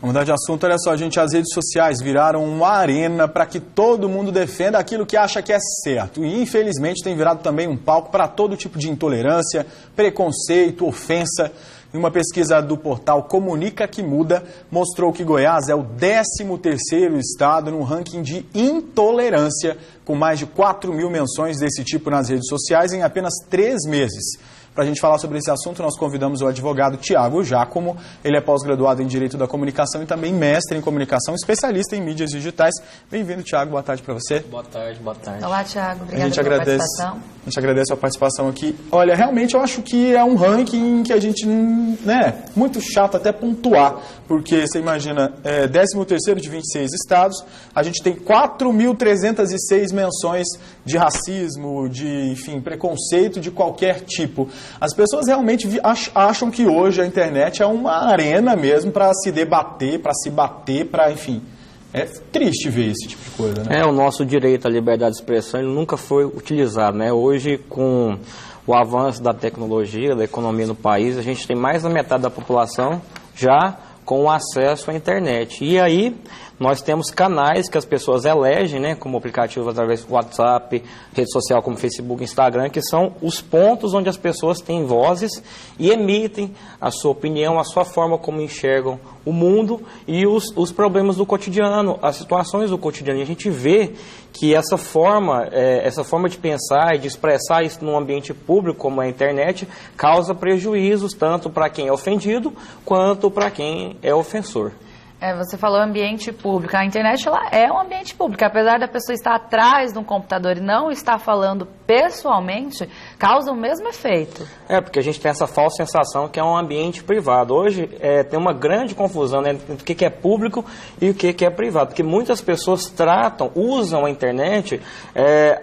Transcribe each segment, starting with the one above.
Vamos mudar de assunto, olha só, gente, as redes sociais viraram uma arena para que todo mundo defenda aquilo que acha que é certo. E, infelizmente, tem virado também um palco para todo tipo de intolerância, preconceito, ofensa. E uma pesquisa do portal Comunica que Muda mostrou que Goiás é o 13º estado no ranking de intolerância, com mais de 4 mil menções desse tipo nas redes sociais em apenas 3 meses. Para a gente falar sobre esse assunto, nós convidamos o advogado Tiago Giacomo. Ele é pós-graduado em Direito da Comunicação e também mestre em Comunicação, especialista em mídias digitais. Bem-vindo, Tiago. Boa tarde para você. Boa tarde, boa tarde. Olá, Tiago. Obrigada pela participação. A gente agradece a participação aqui. Olha, realmente eu acho que é um ranking que a gente, muito chato até pontuar, porque você imagina, 13º de 26 estados, a gente tem 4.306 menções de racismo, de, enfim, preconceito de qualquer tipo. As pessoas realmente acham que hoje a internet é uma arena mesmo para se debater, para se bater, para, enfim... É triste ver esse tipo de coisa, né? O nosso direito à liberdade de expressão ele nunca foi utilizado, né? Hoje, com o avanço da tecnologia, da economia no país, a gente tem mais da metade da população já com acesso à internet. E aí, nós temos canais que as pessoas elegem, né, como aplicativos através do WhatsApp, rede social como Facebook, Instagram, que são os pontos onde as pessoas têm vozes e emitem a sua opinião, a sua forma como enxergam o mundo e os problemas do cotidiano, as situações do cotidiano. E a gente vê que essa forma de pensar e de expressar isso num ambiente público, como é a internet, causa prejuízos tanto para quem é ofendido quanto para quem é ofensor. Você falou ambiente público. A internet ela é um ambiente público. Apesar da pessoa estar atrás de um computador e não estar falando pessoalmente, causa o mesmo efeito. Porque a gente tem essa falsa sensação que é um ambiente privado. Hoje tem uma grande confusão, né, entre o que é público e o que é privado. Porque muitas pessoas usam a internet,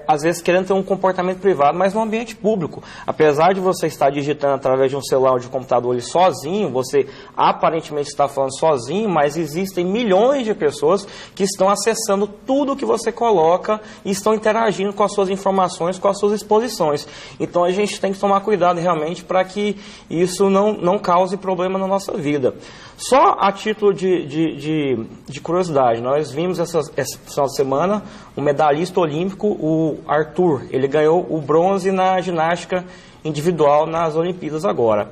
às vezes querendo ter um comportamento privado, mas no ambiente público. Apesar de você estar digitando através de um celular ou de um computador ali sozinho, você aparentemente está falando sozinho, mas existem milhões de pessoas que estão acessando tudo que você coloca e estão interagindo com as suas informações, com as suas exposições. Então a gente tem que tomar cuidado realmente para que isso não cause problema na nossa vida. Só a título de curiosidade, nós vimos essa final de semana um medalhista olímpico, o Arthur. Ele ganhou o bronze na ginástica individual nas Olimpíadas agora.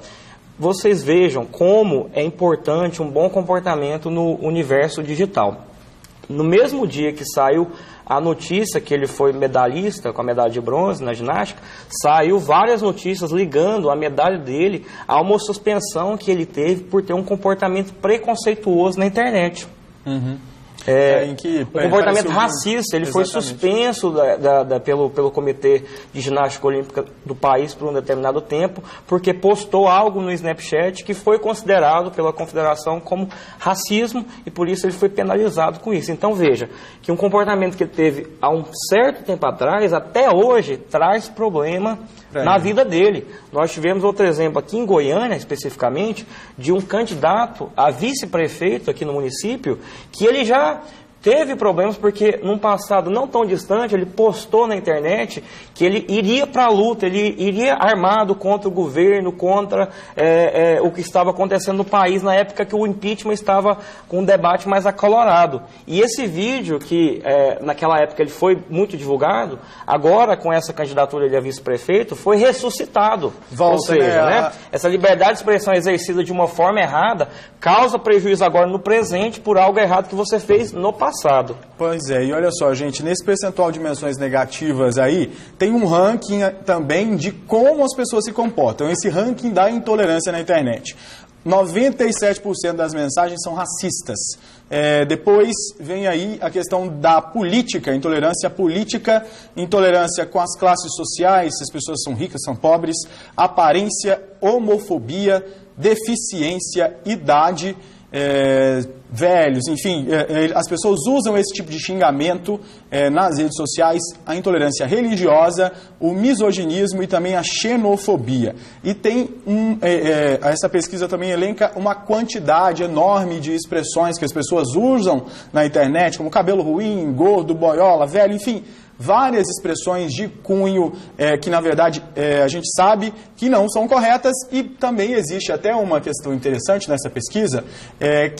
Vocês vejam como é importante um bom comportamento no universo digital. No mesmo dia que saiu a notícia que ele foi medalhista, com a medalha de bronze na ginástica, saiu várias notícias ligando a medalha dele a uma suspensão que ele teve por ter um comportamento preconceituoso na internet. Uhum. Um comportamento racista. Ele foi suspenso pelo Comitê de Ginástica Olímpica do país por um determinado tempo, porque postou algo no Snapchat que foi considerado pela Confederação como racismo e por isso ele foi penalizado com isso. Então veja, que um comportamento que ele teve há um certo tempo atrás, até hoje, traz problema na vida dele. Nós tivemos outro exemplo aqui em Goiânia, especificamente, de um candidato a vice-prefeito aqui no município, que ele já teve problemas porque, num passado não tão distante, ele postou na internet que ele iria para a luta, ele iria armado contra o governo, contra o que estava acontecendo no país, na época que o impeachment estava com um debate mais acalorado. E esse vídeo, que naquela época ele foi muito divulgado, agora com essa candidatura ele a vice-prefeito, foi ressuscitado. Ou seja, essa liberdade de expressão exercida de uma forma errada causa prejuízo agora no presente por algo errado que você fez no passado. Pois é, e olha só, gente, nesse percentual de menções negativas aí, tem um ranking também de como as pessoas se comportam, esse ranking da intolerância na internet. 97% das mensagens são racistas. Depois vem aí a questão da política, intolerância política, intolerância com as classes sociais, se as pessoas são ricas, são pobres, aparência, homofobia, deficiência, idade, velhos, enfim, as pessoas usam esse tipo de xingamento nas redes sociais, a intolerância religiosa, o misoginismo e também a xenofobia. E tem essa pesquisa também elenca uma quantidade enorme de expressões que as pessoas usam na internet, como cabelo ruim, gordo, boiola, velho, enfim, várias expressões de cunho que, na verdade, a gente sabe que não são corretas, e também existe até uma questão interessante nessa pesquisa,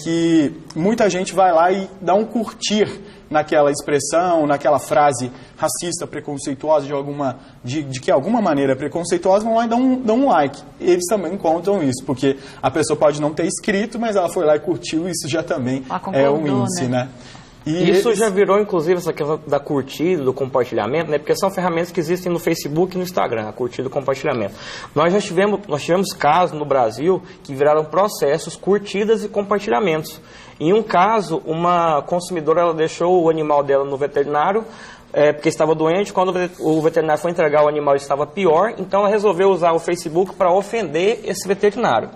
que muita gente vai lá e dá um curtir naquela expressão, naquela frase racista, preconceituosa, de que alguma maneira preconceituosa, vão lá e dão um like. Eles também contam isso, porque a pessoa pode não ter escrito, mas ela foi lá e curtiu, isso já também é um índice, né? E isso já virou, inclusive, essa questão da curtida, do compartilhamento, né? Porque são ferramentas que existem no Facebook e no Instagram, a curtida e o compartilhamento. Nós tivemos casos no Brasil que viraram processos, curtidas e compartilhamentos. Em um caso, uma consumidora, ela deixou o animal dela no veterinário, porque estava doente. Quando o veterinário foi entregar o animal, ele estava pior, então ela resolveu usar o Facebook para ofender esse veterinário.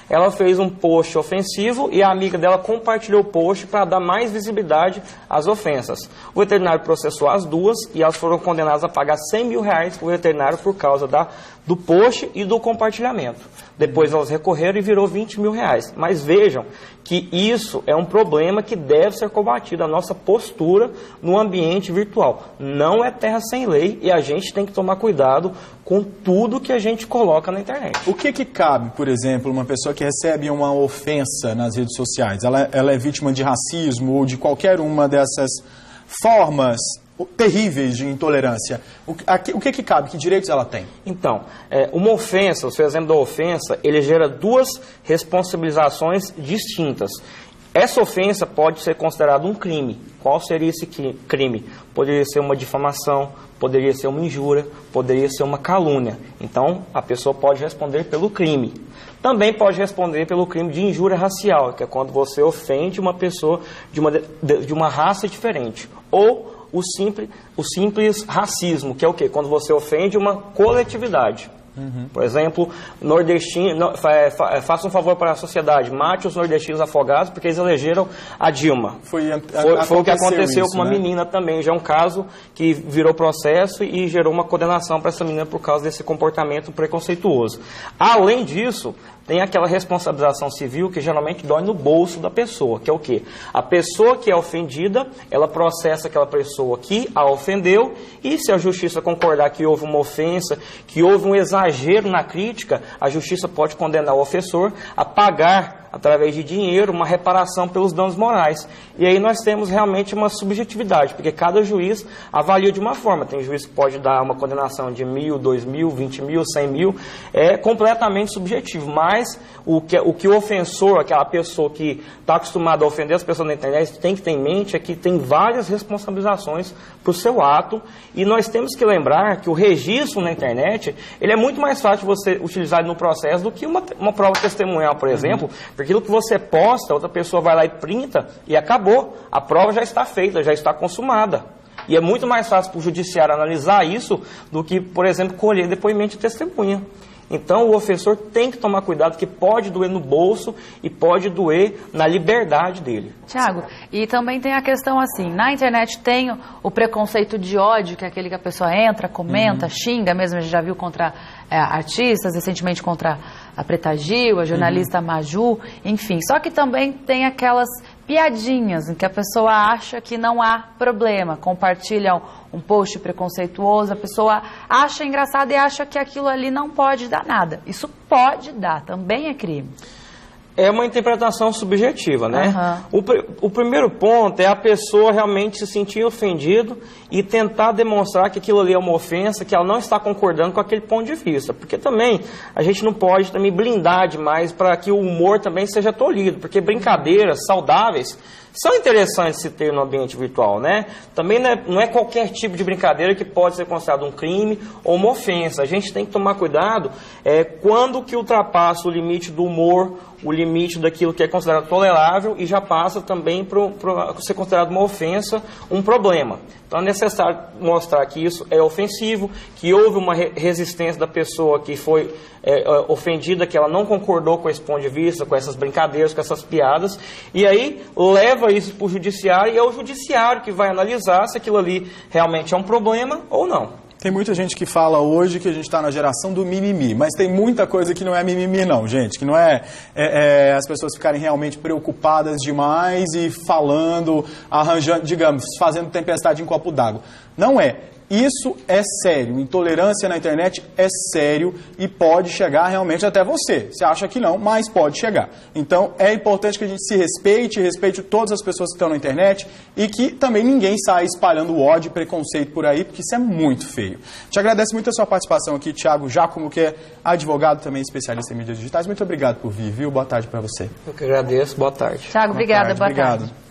Ela fez um post ofensivo e a amiga dela compartilhou o post para dar mais visibilidade às ofensas. O veterinário processou as duas e elas foram condenadas a pagar R$100 mil para o veterinário por causa do post e do compartilhamento. Depois elas recorreram e virou R$20 mil. Mas vejam que isso é um problema que deve ser combatido, a nossa postura no ambiente virtual. Não é terra sem lei e a gente tem que tomar cuidado com tudo que a gente coloca na internet. O que cabe, por exemplo, uma pessoa que recebe uma ofensa nas redes sociais? Ela é vítima de racismo ou de qualquer uma dessas formas terríveis de intolerância. O que cabe? Que direitos ela tem? Então, uma ofensa, o seu exemplo da ofensa, ele gera duas responsabilizações distintas. Essa ofensa pode ser considerada um crime. Qual seria esse crime? Poderia ser uma difamação, poderia ser uma injúria, poderia ser uma calúnia. Então, a pessoa pode responder pelo crime. Também pode responder pelo crime de injúria racial, que é quando você ofende uma pessoa de uma raça diferente. Ou o simples racismo, que é o quê? Quando você ofende uma coletividade. Por exemplo, nordestino, faça um favor para a sociedade, mate os nordestinos afogados porque eles elegeram a Dilma. Foi o que aconteceu com uma menina também, já é um caso que virou processo e gerou uma condenação para essa menina por causa desse comportamento preconceituoso. Além disso, tem aquela responsabilização civil que geralmente dói no bolso da pessoa, que é o quê? A pessoa que é ofendida, ela processa aquela pessoa que a ofendeu, e se a justiça concordar que houve uma ofensa, que houve um exagero na crítica, a justiça pode condenar o ofensor a pagar, através de dinheiro, uma reparação pelos danos morais. E aí nós temos realmente uma subjetividade, porque cada juiz avalia de uma forma. Tem juiz que pode dar uma condenação de 1.000, 2.000, 20 mil, 100 mil, é completamente subjetivo. Mas o que o ofensor, aquela pessoa que está acostumada a ofender as pessoas na internet, tem que ter em mente é que tem várias responsabilizações para o seu ato, e nós temos que lembrar que o registro na internet, ele é muito mais fácil de você utilizar no processo do que uma prova testemunhal, por exemplo, porque aquilo que você posta, outra pessoa vai lá e printa e acabou. A prova já está feita, já está consumada. E é muito mais fácil para o judiciário analisar isso do que, por exemplo, colher depoimento de testemunha. Então o ofensor tem que tomar cuidado, que pode doer no bolso e pode doer na liberdade dele. Tiago, e também tem a questão assim, na internet tem o preconceito de ódio, que é aquele que a pessoa entra, comenta, xinga mesmo, a gente já viu contra artistas, recentemente contra a Preta Gil, a jornalista Maju, enfim. Só que também tem aquelas piadinhas em que a pessoa acha que não há problema, compartilham um post preconceituoso, a pessoa acha engraçado e acha que aquilo ali não pode dar nada. Isso pode dar, também é crime. É uma interpretação subjetiva, né? O primeiro ponto é a pessoa realmente se sentir ofendido e tentar demonstrar que aquilo ali é uma ofensa, que ela não está concordando com aquele ponto de vista. Porque também a gente não pode também blindar demais para que o humor também seja tolhido, porque brincadeiras saudáveis são interessantes se ter no ambiente virtual, né? Também não é qualquer tipo de brincadeira que pode ser considerado um crime ou uma ofensa. A gente tem que tomar cuidado quando que ultrapassa o limite do humor, o limite daquilo que é considerado tolerável e já passa também para ser considerado uma ofensa, um problema. Então é necessário mostrar que isso é ofensivo, que houve uma resistência da pessoa que foi ofendida, que ela não concordou com esse ponto de vista, com essas brincadeiras, com essas piadas, e aí leva isso para o judiciário, e é o judiciário que vai analisar se aquilo ali realmente é um problema ou não. Tem muita gente que fala hoje que a gente está na geração do mimimi, mas tem muita coisa que não é mimimi não, gente, que não é as pessoas ficarem realmente preocupadas demais e falando, arranjando, digamos, fazendo tempestade em copo d'água. Não é. Isso é sério, intolerância na internet é sério e pode chegar realmente até você. Você acha que não, mas pode chegar. Então é importante que a gente se respeite todas as pessoas que estão na internet e que também ninguém saia espalhando ódio e preconceito por aí, porque isso é muito feio. Te agradeço muito a sua participação aqui, Thiago Giacomo, que é advogado também especialista em mídias digitais. Muito obrigado por vir, viu? Boa tarde para você. Eu que agradeço, boa tarde. Thiago, obrigada, boa tarde. Obrigado.